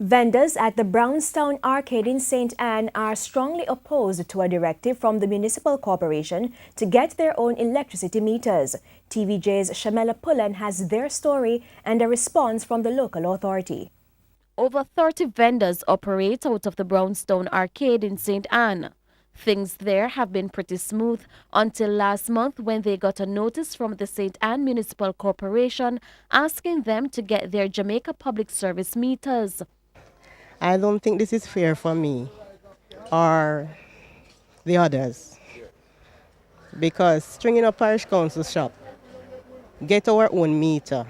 Vendors at the Brownstown Arcade in St. Anne are strongly opposed to a directive from the Municipal Corporation to get their own electricity meters. TVJ's Shamela Pullen has their story and a response from the local authority. Over 30 vendors operate out of the Brownstown Arcade in St. Anne. Things there have been pretty smooth until last month when they got a notice from the St. Anne Municipal Corporation asking them to get their Jamaica Public Service meters. I don't think this is fair for me or the others, because stringing a parish council shop, get our own meter.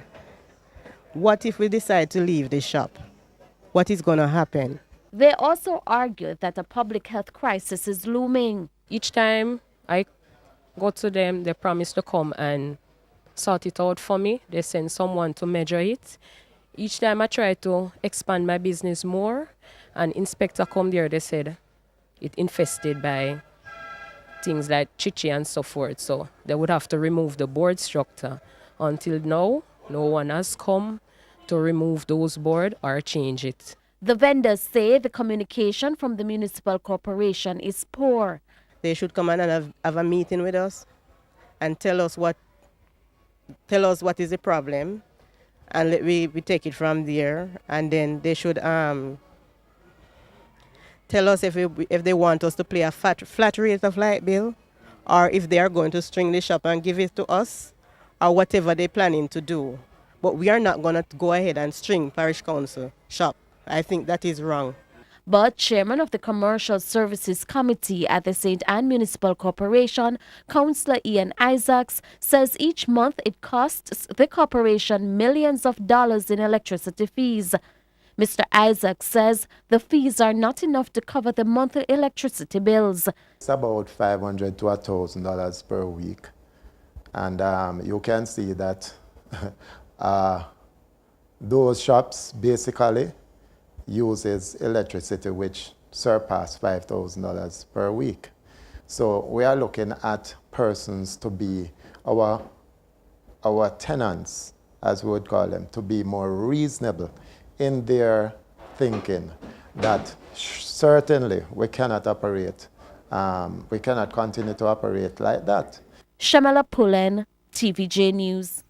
What if we decide to leave the shop? What is going to happen? They also argued that a public health crisis is looming. Each time I go to them, they promise to come and sort it out for me. They send someone to measure it. Each time I try to expand my business more, an inspector come there, they said it infested by things like chichi and so forth. So they would have to remove the board structure. Until now, no one has come to remove those boards or change it. The vendors say the communication from the Municipal Corporation is poor. They should come and have a meeting with us and tell us what is the problem, and we take it from there. And then they should tell us if they want us to pay a flat rate of light bill, or if they are going to string the shop and give it to us, or whatever they're planning to do. But we are not going to go ahead and string parish council shop. I think that is wrong. But Chairman of the Commercial Services Committee at the St. Anne Municipal Corporation, Councillor Ian Isaacs, says each month it costs the corporation millions of dollars in electricity fees. Mr. Isaacs says the fees are not enough to cover the monthly electricity bills. It's about $500 to $1,000 per week. And you can see that those shops basically uses electricity which surpass $5,000 per week. So we are looking at persons to be our tenants, as we would call them, to be more reasonable in their thinking that certainly we cannot operate, we cannot continue to operate like that. Shamela Pullen, TVJ News.